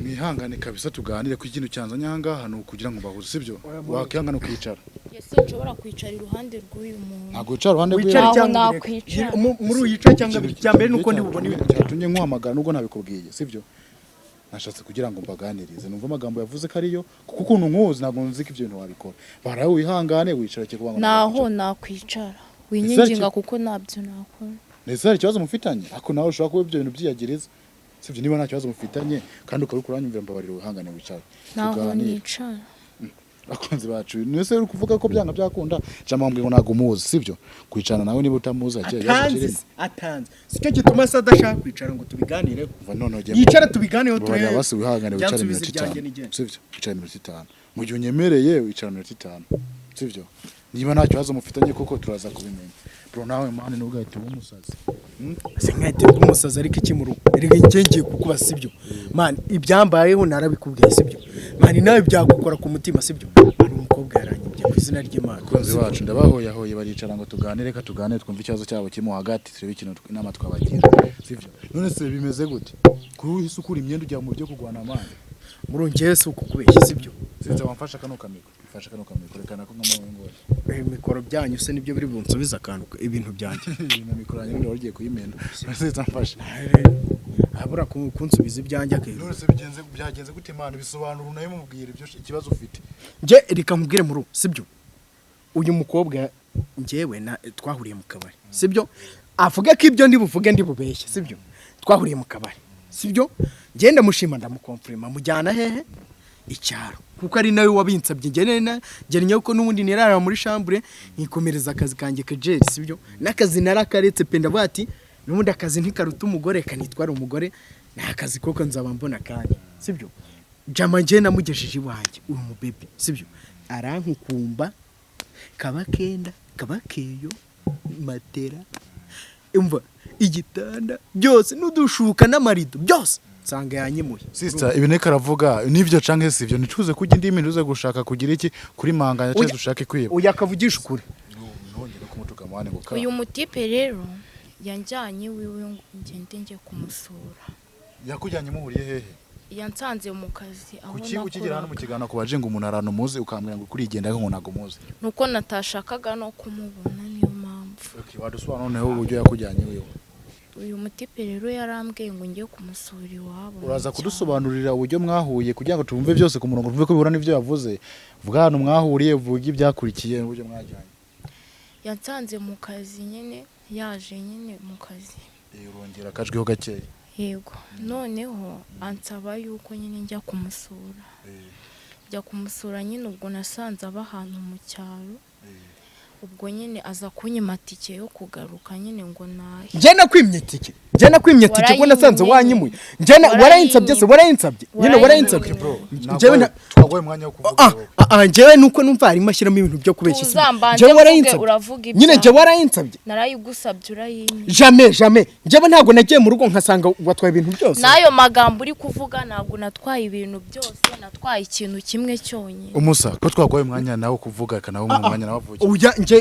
mwihangane kabisa tuganire ku ikintu cyanzanye ahangaha no kugira ngo bahuze sibyo wakihangana ukicara Yese nshobora kwicara iruhande rw'uyu muntu ntago wicara iruhande wicara cyangwa nakwicara muri uyicara cyangwa cyambere nuko ndibubona ibintu cyatumye nkuhamagara nubwo nabikubwiye sibyo nashatse kugira ngo mbaganirize numva amagambo yavuze ko ariyo kuko ukuntu nkuzi ntabwo nzi ko ibyo bintu wabikora barawe wihangane wicara cyo kubanga naho nakwicara winyinginga kuko nabyo nakora neza hari ikibazo mufitanye ako nawe ushobora kuba ibyo bintu byiyagereza sibyo niba nta kibazo mufitanye kandi ukaba uranyumvira mbabarira wihangane wicara naho nicara abakunzi bacu nese uri kuvuga ko byanga byakunda cyangwa ngo ntago umuzi sibyo kwicana nawe niba utamuzi atanze sicyo gituma se adashaka kwicara ngo tubiganireho yicara tubiganireho turebe basi wihangane wicara iminota 5 sibyo wicara iminota 5 mu gihe unyemereye wicara iminota 5 sibyo niba nta kibazo mufitanye koko turaza kubimenya bro nawe mane nubwo ahita umusazi sinkahita umusazi ariko ikimuru erega ngiye kukuba sibyo man ibyambayeho narabikubwiye sibyo man nawe byagukora ku mutima sibyo ari umukobwa yaranyibye ku izina ry'Imana kunzi wacu ndabahoyahoye baricara ngo tuganire ka tuganire twumva ikibazo cyabo kimo hagati turebe ikintu inama twabagira sibyo none se bimeze gute kuri isukura imyenda ujya mu byo kugwana amande murongeye se ukubeshya sibyo sinza wamfasha kano kamiko ifasha kano kamiko rekana ko nkamwe ngo mikoro byanyu se nibyo biri bunsubiza akantu ibintu byanjye na mikoro yanyu ndi wagiye kuyimenda sinza mfasha abura kunsubiza ibyanjye akero none se byagenze gute Imana bisobanura nayo mubwira ibyo ikibazo ufite nje reka nkubwire muri sibyo uyu mukobwa njewe na twahuriye mu kabari sibyo avuga ko ibyo ndi buvuge ndi bubeshye sibyo twahuriye mu kabari sibyo ngenda mushima ndamukomprima mujyana hehe icyaro kuko ari nawe wabinsabye ngene ko nubundi nirara muri chambre nkikomereza akazi kanjye kajeri sibyo nakazi narakaretse pe ndavuga ati nubundi akazi ntikaruta umugore kanitwara umugore nakazi koko nzaba mbona kandi sibyo jama nje namugejeje iwanjye uyu mubebe sibyo arankukumba kabakenda kabakeyo matera umva igitanda byose nudushuka n'amarido byose sanga yanyimuye sister ibintu karavuga nivyo canke sivyo nicuze kujya indi mintu uze gushaka kugira iki kuri manganya cyose ushake kwiba uyakavugisha ukuri nongera kumutuka mwane ngo uyu mutipe rero yanjanye wiwe ngo ngende nje kumusura yakujyanye muhuriye hehe yansanze mu kazi aho nakora ukigera hano mu kigana ko baje ngo umuntu arano muzi ukambwira ngo kuri igenda ngo nago muzi nuko natashakaga no kumubona niyo mpamvu okay wadusobanura noneho uburyo yakujyanye wiwe uyu mutipe rero yarambwiye ngo ngiye kumusura iwabo uraza kudusobanurira uburyo mwahuye kugira ngo tumve byose ku murongo tuvuge ko bihura n'ivyo yavuze vuga hano mwahuriye vuga ibyakurikiye uburyo mwajyanye yansanze mu kazi nyene yaje nyene mu kazi urongera akajwiho gakeya yego noneho ansaba yuko nyine njya kumusura njya kumusura nyine ubwo nasanze abahantu mu cyaro ubwo nyine aza kunyimatike yo kugaruka nyine ngo nahe nje nakwimyitike ko nasanze wanyimuye nje warayinsabye se warayinsabye nyine warayinsabye njewe twagoye mwanya wo kuvuga njewe nuko numva ari mashyiramo ibintu byo kubeshya nje warayinsabye nyine nje warayinsabye narayigusabye urayimye jamais njewe ntago nagiye mu rugo nkasanga watwaye ibintu byose nayo magambo uri kuvuga ntago natwaye ibintu byose natwaye ikintu kimwe cyonyine umusa ko twagoye mwanya nawo kuvuga kana wo mwanya nabavuye uya nje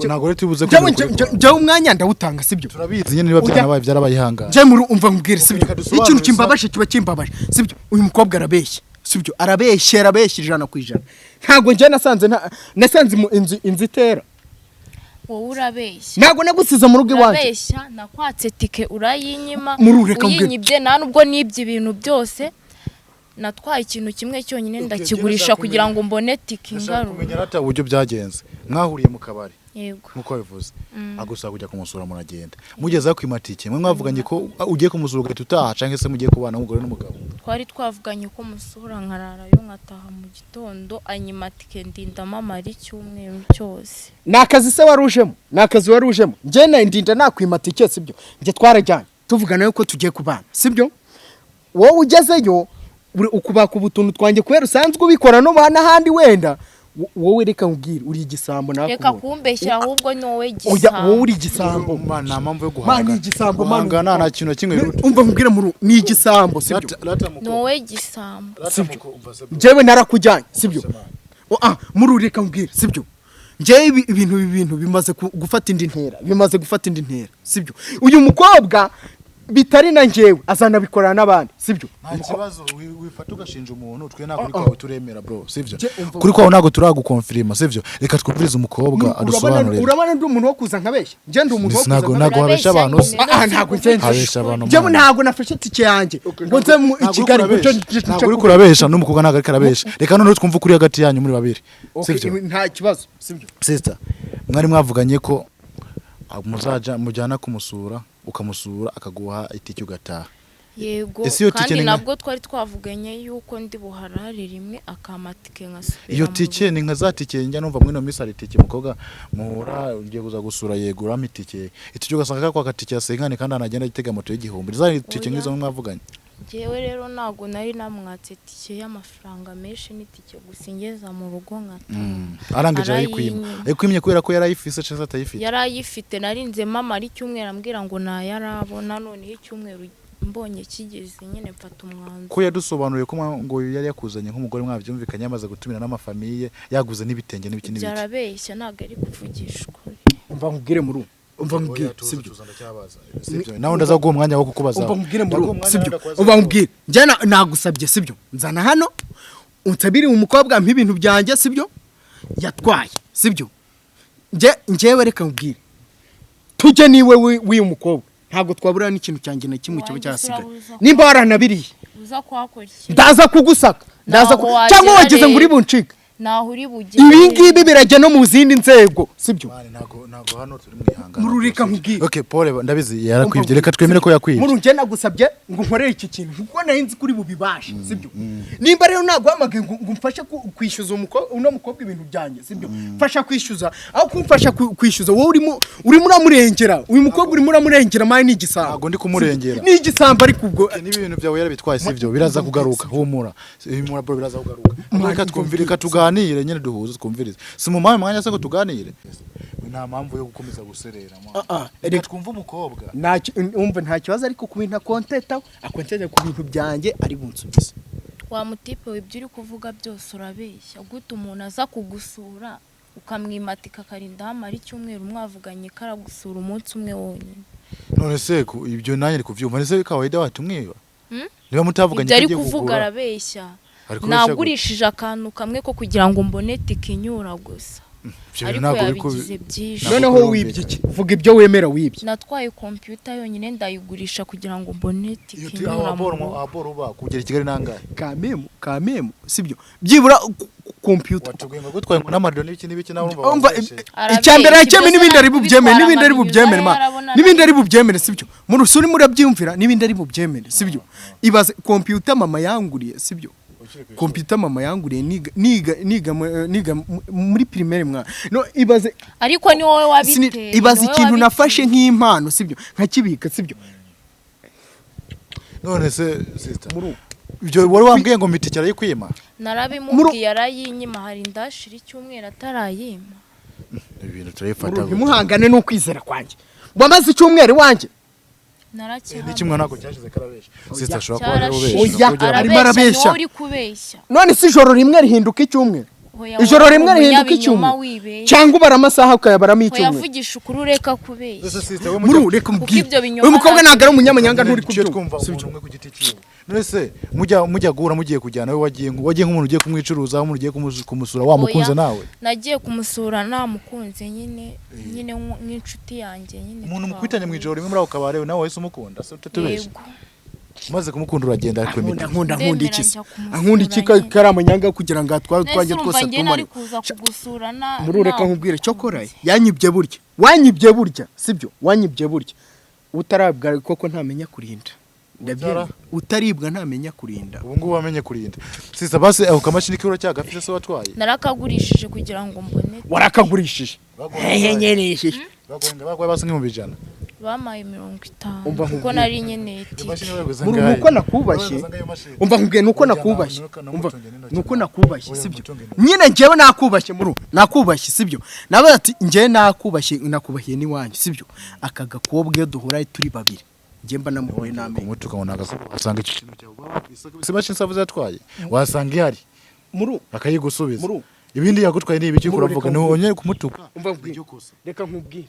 ntago rero tubuze ko nje umwanya ndawutanga sibyo turabizi nyine niba byanabaye byarabayihanga nje muri umva ngubwire sibyo ikintu kimbabaje kiba kimbabaje sibyo uyu mukobwa arabeshya sibyo arabeshya 100% ntago nje nasanze inzu itera wowe urabeshya ntago nagusiza mu rugo iwanjye urabeshya nakwatse tike urayinyima uyinyibye nta nubwo nibye ibintu byose natwaye ikintu kimwe cyonyine ndakigurisha kugira ngo mbone tike ingaru kumenya rata uburyo byagenze mwahuriye mu kabari yego nkuko bivuze agusaba kujya kumusura muragenda mugeza ku imatike mwe mwavuganye ko ugiye kumusura ugahita utaha canke se mugiye kubana n'umugore n'umugabo twari twavuganye ko musura nkararayo nkataha mu gitondo anyimatike ndindama mari icyumweru cyose nakazi se warujemo nje na ndinda nakwimatike sibyo nje twarajyanye tuvugana yuko tugiye kubana sibyo wowe ugezeyo ukubaka ubutuntu twanjye kwera usanzwe ubikora no bana handi wenda wowe reka nkubwire uri igisambo nakubona reka kumbeshya ahubwo ni wowe igisambo wowe uri igisambo mana mpamvu yo guhanga mana igisambo mana nta kintu kimwe umva nkubwire muri ni igisambo sibyo ni wowe igisambo jewe narakujyanye sibyo muri reka nkubwire sibyo nje ibintu bimaze gufata indi ntera sibyo uyu mukobwa bitari na njyewe azanabikorana n'abandi sibyo nta kibazo wifata ugashinja umuntu twe nta kuri kwawe turemera bro sivyo kuri kwawe ntago turagukonfirima sivyo reka twumvirize umukobwa adusobanurire urabona ndi umuntu wo kuza nkabeshya nje ndi umuntu wo kuza ntago habesha abantu ntago nje ntago nafashe tike yanjye ngo nze mu Kigali ntago uri kurabesha n'umukobwa ntago ari karabesha reka none twumva kuri hagati yanyu muri babiri sivyo nta kibazo sivyo sister mwari mwavuganye ko muzaja mujyana kumusura ukamusura akaguha itike ugataha yego kandi nabwo twari twavuganye yuko ndi buharare rimwe akamatike nkasubira iyo tike ni nka za tike njya numva mwino misi ari tike mukobwa muhura ugiye kuza gusura yego urama itike ugasanga kwa katike yasenkane kandi anagenda gitega moto y'igihumbi za tike ngizo mwavuganye jewe rero nago nari namwatse tike y'amafaranga menshi n'itike gusingeza mu rugo nkata arangije ayikwimye kubera ko yarayifise cyangwa atayifite yarayifite narinze mama ari cyumweru ambwira ngo nayarabona none icyumweru mbonye kigeze nyine mfata umwanzo ko yadusobanuriye ko ngo yari yakuzanye nk'umugore mwabyumvikanye yamaze gutumira n'amafamiye yaguze n'ibitenge n'ibiki n'ibiki byarabeshya ntago ari kuvugishwa umva nkubwire muri umva nkubwire sibyo nawe ndaza guha umwanya wo kukubaza umva nkubwire muri sibyo umva nkubwire njye nagusabye sibyo nzana hano unsabire umukobwa mpa ibintu byanjye sibyo yatwaye sibyo njyewe reka nkubwire tujye niwe w'uyu mukobwa ntabwo twabura n'ikintu cyanjye na kimwe kiba cyasigaye nimba waranabiriye uza kwakora ndaza kugusaka cyangwa wagize ngo uri buncike naho uri bugire ibi ngibi birajya no mu zindi nzego sibyo ntago hano turi mwihangana mururika nkubwire okay Paul ndabizi yarakwibye reka twemere ko yakwibye murunge nagusabye ngo nkorere iki kintu kuko nahinzi kuri bubibashe sibyo nimba rero naguhamagaye ngo mfashe kwishyuza uno mukobwa ibintu byanjye sibyo mfasha kwishyuza aho kumfasha kwishyuza wowe urimo uramurengera uyu mukobwa urimo uramurengera mani n'igisamba ntago ndi kumurengera n'igisamba ariko ubwo n'ibintu byawe yarabitwaye sibyo biraza kugaruka humura bro biraza kugaruka reka twumvireka tuganire nyine duhuze twumvirize si mu mwanya se ko tuganire nta mpamvu yo gukomeza guserera reka twumva umukobwa umva nta kibazo ariko ku bintu akonteta ku bintu byanjye ari bunsubize wa mutipe w'ibyo uri kuvuga byose urabeshya gute umuntu aza kugusura ukamwimatika akarinda hamara icyumweru mwavuganye karagusura umunsi umwe wonyine none se ibyo nanjye kuvyumva nese kawaida watumwiba niba mutavuganye ibyo ari kuvuga arabeshya nagurishije akantu kamwe ko kugira ngo mbone tike inyura gusa ariko yabigize byinshi noneho wibye iki vuga ibyo wemera wibye natwaye computer yonyine ndayigurisha kugira ngo mbone tike inyura aboro ba kugera Kigali nangahe kamemu sibyo byibura computer watugwe ngo gutwaye ngo n'amarido n'ibiki nawe urumva icyambere cyeme n'ibindi ari bubyemere n'ibindi ari bubyemere sibyo mu rusuri murabyumvira n'ibindi ari bubyemere sibyo ibaze computer mama yanguriye sibyo computer mama yanguriye niga muri primaire mwa no ibaze ariko ni wowe wabiteye ibaze ikintu nafashe nk'impano sibyo nkakibika sibyo none se sister ibyo wari wambwiye ngo mitike arayikwima narabimubwiye arayinyima hari ndashira icyumweru atarayima ibintu turayifata muhangane no kwizera kwanjye bamaze icyumweru wanjye n'ikimwe nako cyashize karabesha sister ashobora kuba arimo arabeshya none si ijoro rimwe rihinduka icyumweru ijoro rimwe rihinduka icyumweru cyangwa ubara amasaha ukayabaramo icyumweru yavugisha ukuri ureka kubeshya reka mubwire uyu mukobwa ntabwo ari umunyamanyanga nturi kubyumva none se mujya guhura mugiye kujyana we wagiye nk'umuntu ugiye kumwicuruza umuntu ugiye kumusura wamukunze nawe nagiye kumusura namukunze nyine nk'inshuti yanjye nyine umuntu mukwitanye mu ijoro rimwe muri ako kabare nawe wese umukunda se utatubeshya maze kumukunda uragenda ariko nkunda iki karamanyanga kugira ngo twajye twose tumare muri reka nkubwire cyo koraye wanyibye burya sibyo wanyibye burya utarabwa koko ntamenya kurinda utaribwa ntamenya kurinda ubu ngubu wamenye kurinda sister base ako kamashini kiro cyagafite se watwaye narakagurishije kugira ngo mbone warakagurishije nyenyereshije bagwaye base nk'ibihumbi 100 bamaye 50 kuko nari nkeneye nuko nakubashye umva nkubwiye nuko nakubashye sibyo nyine njyewe nakubashye sibyo nawe ati njyewe nakubahiye ni wanyu sibyo aka gakobwe duhura turi babiri njemba namuhoye namenye umutuka ngo nagasanga ikintu cyawe sibashi nsavuze yatwaye wasanga ihari muru akayigusubiza ibindi yagutwaye ni ibiki kuravuga ni wonyere kumutuka reka nkubwire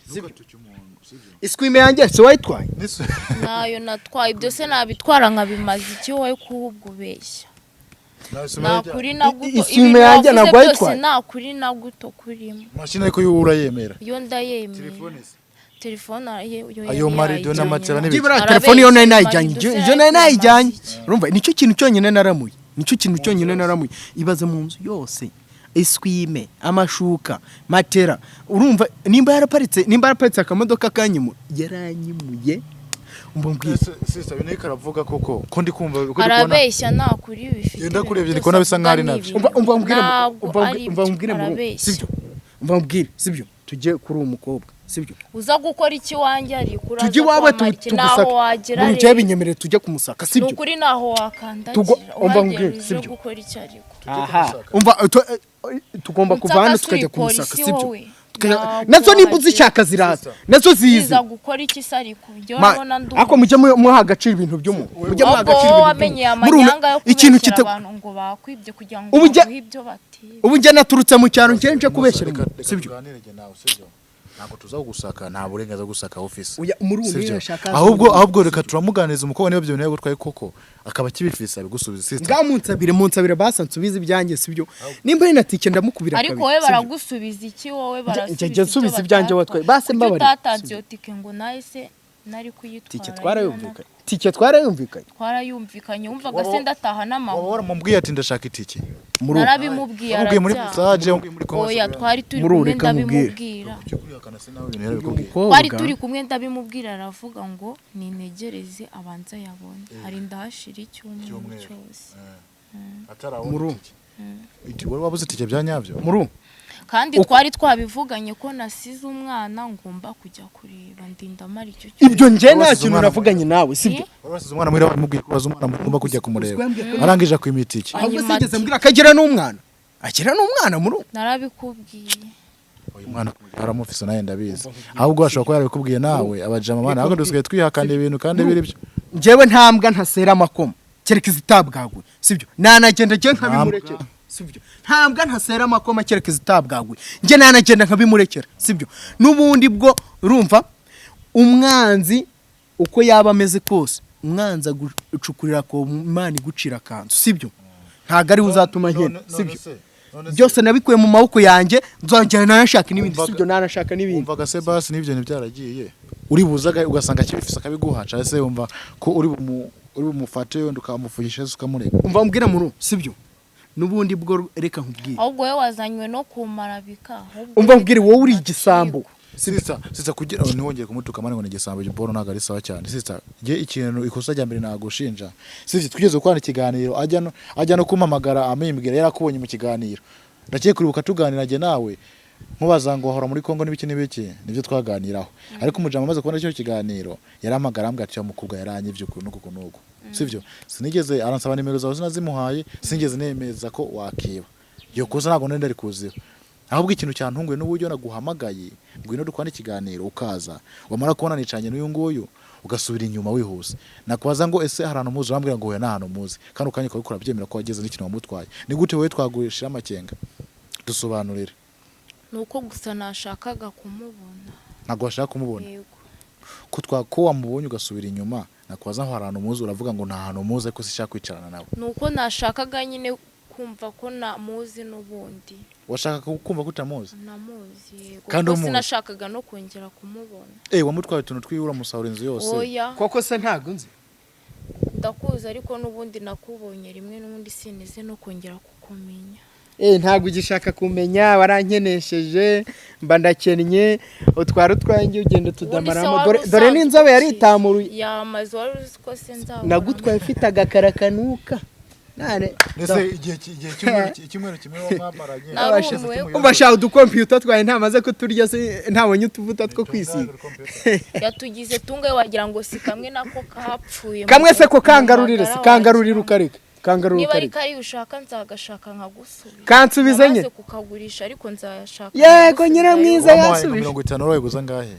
iswime yanjye se wayitwaye nayo natwaye byose nabitwara nkabimaze iki wowe kuhububeshya nakuri na guto iswime yanjye nagwa yitwaye nakuri na guto kurimo mashine ariko yura yemera yo ndayemera telefone ayo marido na matera n'ibiki telefone yo nari nayijyanye urumva nicyo kintu cyonyine naramuye ibaze mu nzu yose iswime amashuka matera urumva nimba yaraparitse akamodoka kanyimu yaranyimuye umbwira sister bine karavuga koko ko ndi kumva arabeshya nakuri bifite yenda kurebye ndiko nabisa nkari nabyo umva mbwira sibyo tujye kuri umukobwa sibyo uza gukora iki wanjye ari kuraza tujye wawe tugusaka wagera rero cyabinyemerere tujye kumusaka sibyo nukuri naho wakandagira umva mbwira sibyo gukora iki ari umva tugomba kuva hano tukajya kumusaka sibyo nazo nimba uzishaka ziraza nazo ziza gukora iki sari kubyo nabona ndu ako mujye muha agaciro ibintu byo mujye muha agaciro ikintu kita abantu ngo bakwibye kugira ngo ibyo bati ubu njye naturutse mu cyaro nje kubeshyira sibyo nako tuza gusaka nta burengaza gusaka office umurundi yashaka ahubwo reka turamuganiza umukobwa niyo byo ntego twaye koko akaba kibifisa bigusubiza sister munsabire basa nsubize ibyanjye sibyo nimba ninatike ndamukubira kabiri ariko wowe baragusubiza iki wowe barasubiza ibyanjye watwaye base mbabari tataziyo tike ngo nahise nari kuyitwara tike twarayumvikanye wumvaga se ndataha n'amahoro waramubwiye ati ndashaka itike narabimubwiye arabya muri message muri oya twari turi kumwe ndabimubwira twari turi kumwe ndabimubwira aravuga ngo nintegereze abanza yabone hari ndahashira icyumweru cyose atarawo iti wari wabuze itike byanyabyo kandi twari twabivuganye ko nasize umwana ngomba kujya kureba ndindamara icyo ibyo nje nta kintu navuganye nawe sibyo warasize umwana mwira mubwiye kubaza umwana ngomba kujya kumureba arangije kwimitike ahubwo sigeze mbwira akagera n'umwana akira n'umwana narabikubwiye uyu mwana aramufise naye ndabizi ahubwo ashobora kuba yarabikubwiye nawe abajama mana ahubwo dusigaye twihakana ibintu kandi biri byo njyewe ntambwa ntasera amakoma kereka izitabwagwe sibyo nanagenda je nkabimurekera sibyo ntambwa ntasera amakoma kereka izitabwagwe nje nanagenda nkabimurekera sibyo nubundi bwo urumva umwanzi uko yaba ameze kose umwanza gucukurira ko Imana igucira kanzu sibyo ntago ari uzatuma nkena sibyo byose nabikuye mu maboko yanjye nzongera nanashaka n'ibindi sibyo nanashaka n'ibindi umvaga se basi n'ibyo ntibyaragiye uri buzaga ugasanga kibifisa kabiguhaca ese umva ko uri bumufate yo ndukamufugisha ukamureka umva mbwira muri sibyo nubundi bwo reka nkubwire ahubwo we wazanywe no kumarabika umva mbwire wowe uri igisambo sister kugira ntiwongeye kumutuka mane ngo ni igisambo giporo ntago ari sawa cyane sister je ikintu ikosa rya mbere nagushinja sister twigeze kwana ikiganiro ajya no kumamagara amimbwira yarakubonye mu kiganiro ndakiye kuribuka tuganira je nawe mubaza ngo ahora muri Kongo n'ibiki nibyo twaganiraho ariko umujama amaze kubona cyo kiganiro yaramagara ambwa ati umukobwa yaranyivye nuko sivyo sinigeze aransaba nimero zawe zinazimuhaye sinigeze nemeza ko wakiba yo koza nago nende ari kuziho ahubwo ikintu cyantunguye n'uburyo naguhamagaye ngwino dukwana ikiganiro ukaza wamara kubona nicanye n'uyu nguyu ugasubira inyuma wihuse nakubaza ngo ese harano muzi urambwira ngo we nahano muzi kandi ukanye ko bikora byemera ko wageze n'ikintu wamutwaye ni gute wewe twagurishira amakenga dusobanurire nuko gusa nashakaga kumubona nago washaka kumubona ko wamubonye ugasubira inyuma nakubaza aho harano muzi uravuga ngo nta hano muzi ariko sishaka kwicarana nawe nuko nashakaga nyine kumva ko namuzi n'ubundi washaka kumva ko utamuzi namuzi kandi umuntu nashakaga no kongera kumubona wamutwaye tuntu twiyura musahura inzu yose koko se ntago nzi ndakuza ariko n'ubundi nakubonye rimwe n'ubundi sineze no kongera kukumenya ntago ugishaka kumenya warankenesheje mba ndakennye utwara utwanjye ugenda tudamaramo dore n'inzobe yari itamuruye yamaze wari uzi ko se nzaba nagutwaye ufite agakara kanuka nese igihe icyumweru kimwe mwamaranye ubashaka udukompiyuta twaye ntamaze ko turya se ntabonye utuvuta two kwisiga yatugize tunga wagira ngo si kamwe nako kapfuye kamwe se ko kangarurire se kangarurire ukareka niba ari kari ushaka nzagashaka nkagusubiza kansubize nye kukagurisha ariko nzayashaka yego nyiramwiza yasubije 50 euro guza ngahe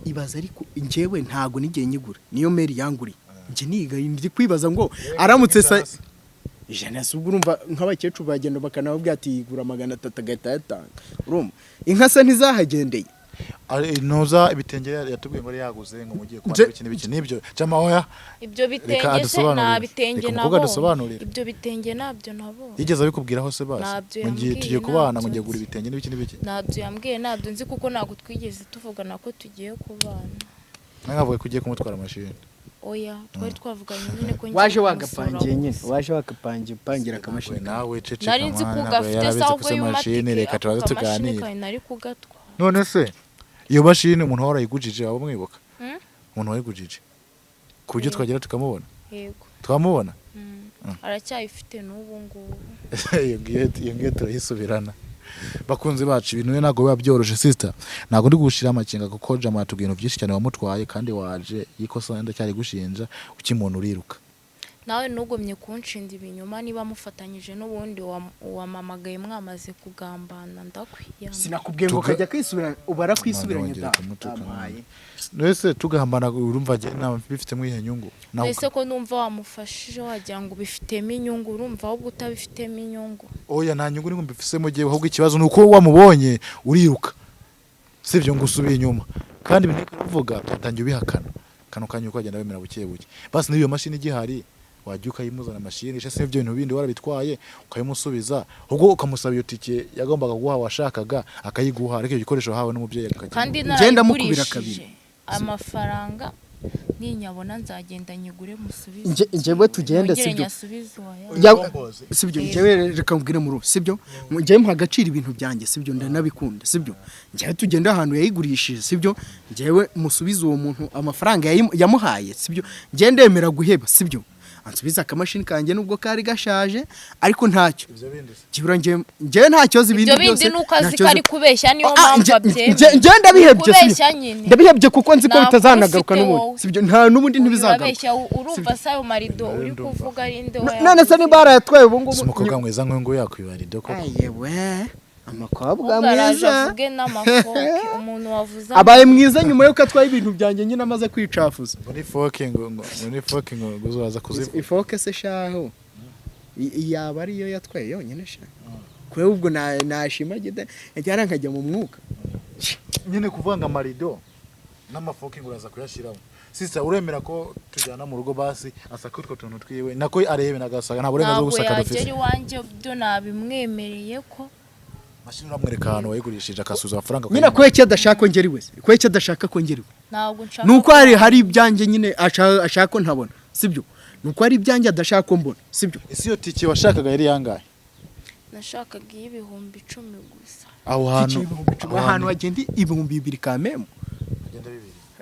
ibaza ariko njyewe ntago nigeye nyigura niyo meri yanguri nje niga ndi kwibaza ngo aramutse ijana se ubwo urumva nk'abakecuru bagenda bakanababwira ati yigura 300 agahita yatanga urumva inka se ntizahagendeye noza ibitenge yatubwiye ngo yaguze ngo mugiye kwandika ikintu biki nibyo cyama oya ibyo bitenge se na bitenge nabo ibyo bitenge nabyo nabo yigeze abikubwiraho se basi ngiye tugiye kubana ngo ngiye gura ibitenge n'ibiki nabyo yambwiye nabyo nzi kuko nago twigeze tuvugana ko tugiye kubana nagavuye kugiye kumutwara mashini oya twari twavuganye nyine ko waje wagapangiye nyine waje wagapangiye upangira akamashini nawe cece nari nzi kugafite se ahubwo y'umashini reka tubaze tuganire nari kugatwa none se iyo mashini umuntu wari ayigujije abo mwibuka umuntu wayigujije kubyo twagera tukamubona yego twamubona aracyayifite n'ubu ngubu iyo ngiye turayisubirana bakunze bacu ibintu ntabwo biba byoroshye sister ntabwo ndi gushira amakinga kuko jama yatubwiye ibintu byinshi cyane wamutwaye kandi waje yikosa ndacyari gushinja ukimuntu uriruka nawe nugomye kunshinda ibinyuma niba mufatanyije n'ubundi wamamagaye mwamaze kugambana ndakwiyama sinakubwiye ngo kajya kwisubira ubara kwisubiranye damaye nese tugahambana urumva nta bifitemo ihe nyungu nese ko numva wamufashije wagira ngo bifitemo inyungu urumva ahubwo utabifitemo inyungu oya nta nyungu ningo mbifisemo giye ahubwo ikibazo nuko wamubonye uriruka sivyo ngo usubiye inyuma kandi ibintu kuvuga tatangiye ubihakana kano kanyu ko agenda bemera buke buke basi niyo mashini gihari wajya ukayimuzana mashini se ibyo bintu bindi warabitwaye ukayimusubiza ubwo ukamusaba iyo tike yagombaga guha washakaga akayiguha ariko igikoresho hawe n'umubyeyi kandi ngenda mukubira kabiri amafaranga ninyabona nzagenda nyigure musubize njyewe tugenda sibyo njyewe reka mbwire mu sibyo njyewe mpa agaciro ibintu byanjye sibyo ndanabikunda sibyo njyewe tugenda ahantu yayigurishije sibyo njyewe musubize uwo muntu amafaranga yamuhaye sibyo njyewe ndemera guheba sibyo ansubiza akamashini kanjye nubwo kari gashaje ariko ntacyo kibura njyewe nta kibazo ibindi byose ibyo bindi nuko azi kari kubeshya niyo mpamvu abyemeye njyewe ndabihebye kuko nzi ko bitazanagaruka n'ubundi sibyo nta n'ubundi ntibizagaruka urumva sayo marido uri kuvuga ari nde none se ni barayatwaye ubu ngubu umukobwa mwiza nk'uyu yakwibarido ko yewe amakobwa mwiza umuntu wavuze abaye mwiza nyuma yuko atwaye ibintu byanjye nyine amaze kwicafuza muri foke ngo uzaza kuzivuga ifoke se shaho yaba ariyo yatwaye yonyine sha kwe ubwo nashimagide njyana nkajya mu mwuka nyine kuvanga marido n'amafoke ngo uraza kuyashiramo sister uremera ko tujyana mu rugo basi asaka utwo tuntu twiwe nako arebe nagasaga nta burenganzira bwo gusaka rufise ntabwo yagera iwanje byo nabimwemereye ko mashini uramwereka ahantu wayigurishije akasuza amafaranga nyine ko yake adashaka ko ngeri wese ko yake adashaka ko ngeri ntabwo nshaka nuko hari ibyanjye nyine ashaka ko ntabona sibyo nuko hari ibyanjye adashaka ko mbona sibyo isi yo tike washakaga yari yangahe nashakaga 10,000 gusa aho hantu agenda 2,000 kamemo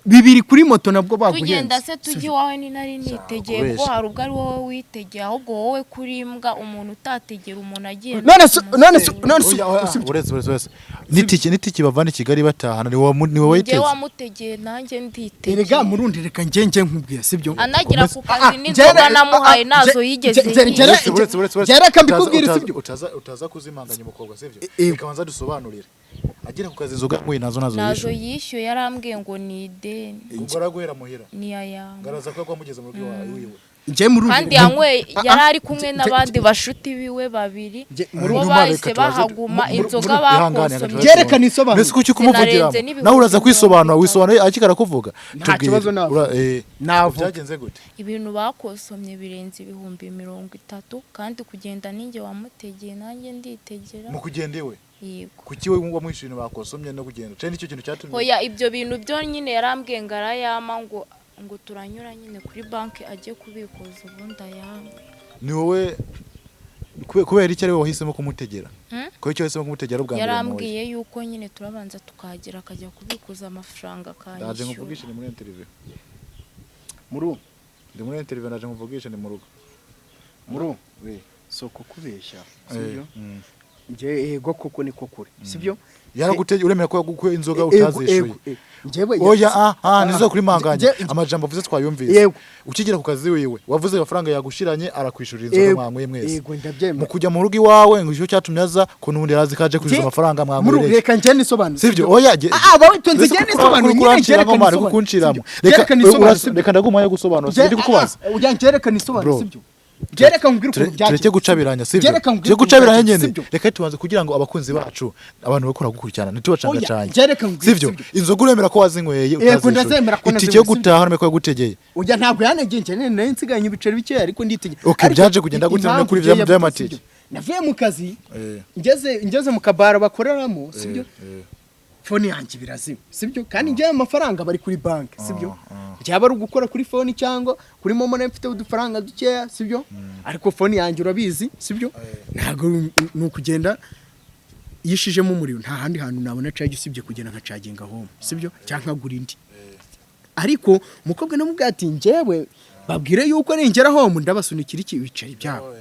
bibiri kuri moto nabwo baguhenze tugenda se tujye wawe ni nari nitegeye ko hari ubwo ari wowe witegeye ahubwo wowe kuri imbwa umuntu utategera umuntu agiye none uretse nitiki bavana Kigali batahana ni wowe wayiteze wamutegeye nanjye nditegeye erega murundi reka ngenje nkubwira sibyo anagira ku kazi n'inzoga namuhaye nazo yigeze reka mbikubwira sibyo utaza kuzimanganya umukobwa sibyo ikabanza dusobanurira agira ku kazi inzoga nk'uyu nazo yishyuye yarambwiye ngo ni ideni ubwo araguhera muhira ni ayanga ngaraza ko kwamugeza mu rugo wiwe kandi yanywe yari ari kumwe n'abandi bashuti biwe babiri bo bahise bahaguma inzoga bakosomye byerekana isobanuro mbese kuki kumuvugiramo nawe uraza kwisobanura wisobanuye akikara kuvuga nta kibazo nawe byagenze gute ibintu bakosomye birenze 30,000 kandi kugenda ninjye wamutegeye nanjye nditegera mu kugenda iwe yego kuki we wamwishyura ibintu bakosomye no kugenda cyane nicyo kintu cyatumye oya ibyo bintu byo nyine yarambwiye ngarayama ngo turanyura nyine kuri banki ajye kubikuza ubundi ayamwe ni wowe kubera iki ari wowe wahisemo kumutegera ko icyo wahisemo kumutegera ubwa mbere yarambwiye yuko nyine turabanza tukagera akajya kubikuza amafaranga akanyishyura ndaje nkuvugisha ni muri interview ndi muri interview ndaje nkuvugisha ni mu rugo we soko kubeshya sibyo yego koko niko kuri sibyo yaragutege uremera ko yagukuye inzoga utazishuye oya nizo kuri manganye amajambo avuze twayumvise ukigera ku kazi wiwe wavuze amafaranga yagushiranye arakwishurira inzoga mwamwe mwese mu kujya mu rugo iwawe ngo icyo cyatumye aza ko nundi razi kaje kwiza amafaranga mwamwe reka njye nisobanura sivyo oya bawe tonze njye nisobanura nyine kukunciramo reka ndaguma yo gusobanura sindi kukubaza ujya ngereka nisobanura sibyo Jereka ngubwira ukuntu byagiye. Tureke gucabiranya sivyo. Jereka ngubwira Tureke gucabiranya nyene. sibyo? Reka tubanze kugira ngo abakunzi bacu abantu bakora gukurikirana ntitubacanga Oya, cyane. jereka ngubwira Sivyo. sibyo? Inzoga uremera ko wazinyweye Yego, ndazemera ko itike yo nazimwe, gutaha n'ameko yagutegeye. Oya ntabwo yanegeye nene nsiganye ibiceri bike ariko nditegeye. Okay, byaje kugenda gute no kuri by'amatike. Navuye mu kazi. Ngeze mu kabara bakoreramo sibyo? Phone yanjye birazima sibyo? Kandi njye amafaranga bari kuri bank sibyo? Byaba ari ugukora kuri phone cyangwa kuri momo na mfite udufaranga dukeya sibyo? Ariko phone yanjye urabizi sibyo? Ntago nukugenda yishijemo umuriro nta handi hantu nabona charge usibye kugenda nka charging home sibyo? Cyangwa nkagura indi. Ariko umukobwa namubwiye ati njyewe babwire yuko ningera home ndabasunikira iki bicari byabo.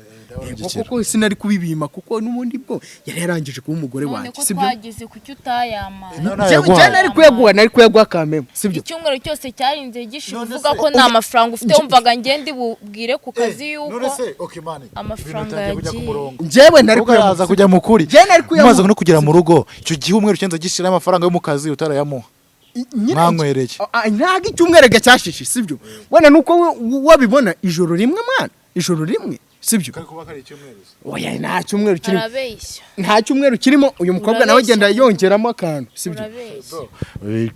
Kuko sinari kubibima kuko n'ubundi bwo yari yarangije kuba umugore wanjye sibyo? Twagize kuki utayama. Nari kuyaguha kamemo sibyo? Icyumweru cyose cyarinze gishize uvuga ko nta mafaranga ufite wumvaga ngende bubwire ku kazi yuko amafaranga yagiye. Njyewe nari kuyaza kujya mu kuri. Maze no kugera mu rugo icyo cyumweru cyenza gishira amafaranga yo mu kazi utarayamuha. Mwankwereye. Ntago icyumweru cyashishi sibyo? Wana nuko wabibona ijoro rimwe mwana. Ijoro rimwe sibyo? Oya nta cyumweru kirimo. Nta cyumweru kirimo uyu mukobwa nawe agenda yongeramo akantu sibyo?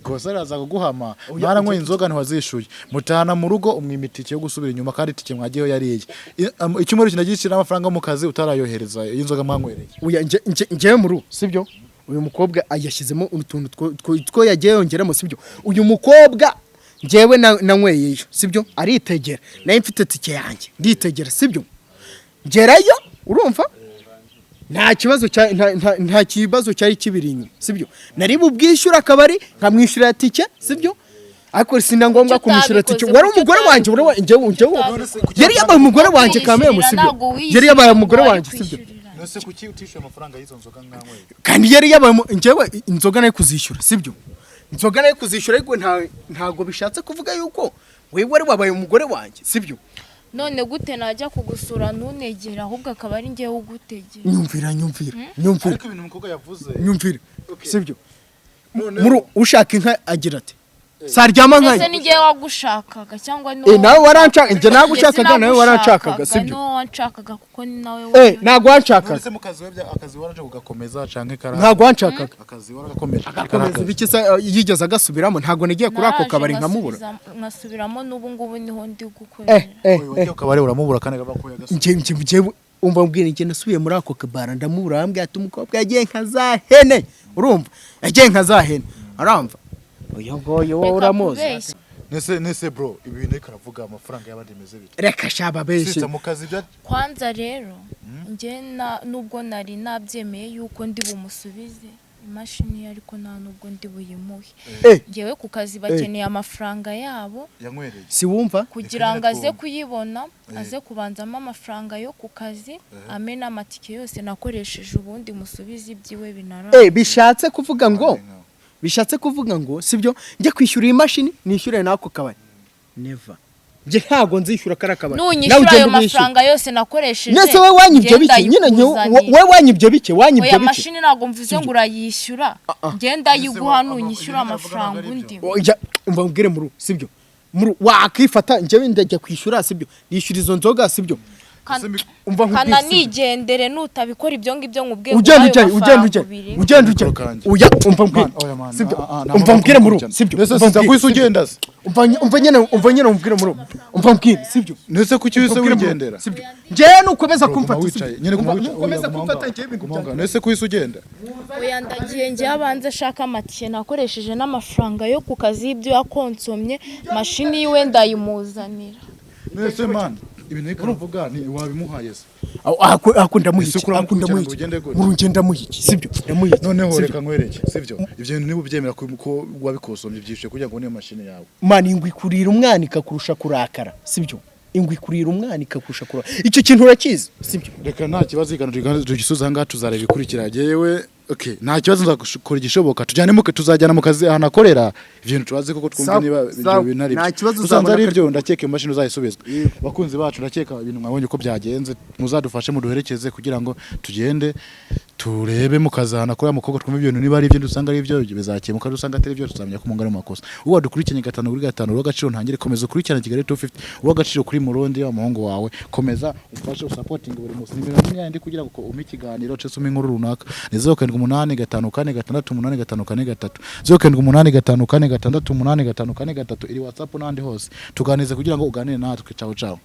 Kosa raza kuguhama mwaranywe inzoga ntiwazishuye mutana mu rugo umwimitike yo gusubira inyuma kandi tike mwagiyeho yariye icyumweru kinagishira amafaranga mu kazi utarayohereza inzoga mwanywereye. Oya nje mu rugo sibyo? Uyu mukobwa ayashyizemo utuntu two yagiye yongeramo sibyo? Uyu mukobwa njyewe nanyweyeyo sibyo? Aritegera naye mfite tike yanjye nditegera sibyo? Ngerayo urumva nta kibazo cyari kibiri inyuma sibyo? Nari bubwishyura akabari nkamwishyura tike sibyo? Ariko sinda ngombwa kumwishyura tike wari umugore wanjye yari yabaye umugore wanjye kameme sibyo? Yari yabaye umugore wanjye sibyo? Nose kuki utishyura amafaranga y'izo nzoga nkanyweye? Kandi yari yabaye njyewe inzoga nayo kuzishyura sibyo? Inzoga nayo kuzishyura ariko ntago bishatse kuvuga yuko wewe wari wabaye umugore wanjye sibyo? None gute najya kugusura ntunegera ahubwo akaba ari ngewe ugutegera. Nyumvira Ariko ibintu umukobwa yavuze. Nyumvira sibyo? Muri ushaka inka agira ati saryama nkaye. Ese ni ngewe wagushakaga cyangwa no? Nawe waranshaka nje nagushakaga nawe waranshakaga sibyo? No wanshakaga kuko ni nawe ntago wanshakaga. None se mu kazi webya akazi waraje kugakomeza canke karanga? Ntago wanshakaga. Akazi waragakomeje. Agakomeza biki se yigeze agasubiramo ntago nagiye kuri ako kabari nkamubura. Nkasubiramo n'ubu ngubu niho ndi gukorera. Wagiye kabari uramubura kandi gabakuye agasubira. Nje umva mbwira nje nasubiye muri ako kabara ndamubura ambwiye ati umukobwa yagiye nkazahene urumva? Yagiye nkazahene aramva. Oyogoyo wowe uramuzi. Nese bro ibintu reka ravuga amafaranga y'abandi meze bite? Reka shaba beshi. Sita mu kazi bya Kwanza rero nje nubwo nari nabyemeye yuko ndi bumusubize imashini ariko nta nubwo ndi buyimuhe. Ngewe ku kazi bakeneye amafaranga yabo yanywereye. Si wumva? Kugira ngo aze kuyibona aze kubanzamo amafaranga yo ku kazi amena amatike yose nakoresheje ubundi musubize ibyiwe binara. Bishatse kuvuga ngo sibyo njye kwishyura iyi mashini nishyure nako kabari. Never. Nje ntago nzishyura karakabari. Nunyishyura ayo mafaranga yose nakoresheje. Nese we wanyibye bike nyine we wanyibye bike Oya mashini ntago mvuze ngo urayishyura. Ngenda yiguha nunyishyura amafaranga undi. Umva mbwire muri sibyo? Muri wakifata njye ndajya kwishyura sibyo? Yishyura izo nzoga sibyo? Kana nigendere nutabikora ibyo ngibyo nkubwiye ugenda uya umva mbwire sibyo? Umva mbwire muri sibyo? Nese sinza kwisi ugenda se. Umva nyene umbwire muri umva mbwire sibyo? Nese kuki wise wigendera? Sibyo? Nje nukomeza kumfata sibyo? Nukomeza kumfata nje ibintu. Nese kwisi ugenda? Oya ndagiye nje abanze shaka amatike nakoresheje n'amafaranga yo ku kazi ibyo yakonsomye mashini yiwe ndayimuzanira. Nese man ibintu reka ruvuga ni wabimuhaye se. Akunda muhiki urugenda muhiki sibyo? Noneho reka nkwereke sibyo? Ibyo bintu niba ubyemera ko wabikosomye byishe kugira ngo niyo mashini yawe. Mani ingwi kurira umwana ikakurusha kurakara sibyo? Ingwi kurira umwana ikakurusha kurakara. Icyo kintu urakizi sibyo? Reka nta kibazo igana tugisuza ngaha tuzareba ikurikira jewe. Okay, nta kibazo nzakora igishoboka tuzajyana mu kazi ahanakorera ibintu tubaze koko twumve niba ibyo bintu ari byo. Usanze ari byo ndakeka imashini uzayisubizwa. Bakunzi bacu ndakeka ibintu mwabonye uko byagenze muzadufashe muduherekeze kugira ngo tugende turebe mukazana kuri mukobwa twumva ibintu niba ari ibyo dusanga ari ibyo bizakemuka dusanga atari ibyo tuzamenya ko mungana mu makosa uwa dukurikiranye 5 kuri 5 uragaciro ntangire komeza ukurikirana Kigali 250 uragaciro kuri Murundi umuhungu wawe komeza umfashe supporting buri munsi nimero nini yandi kugira ngo umpe ikiganiro cyo suma inkuru runaka ni 0785468543 0785468543 iri WhatsApp n'andi hose tuganize kugira ngo uganire natwe ciao ciao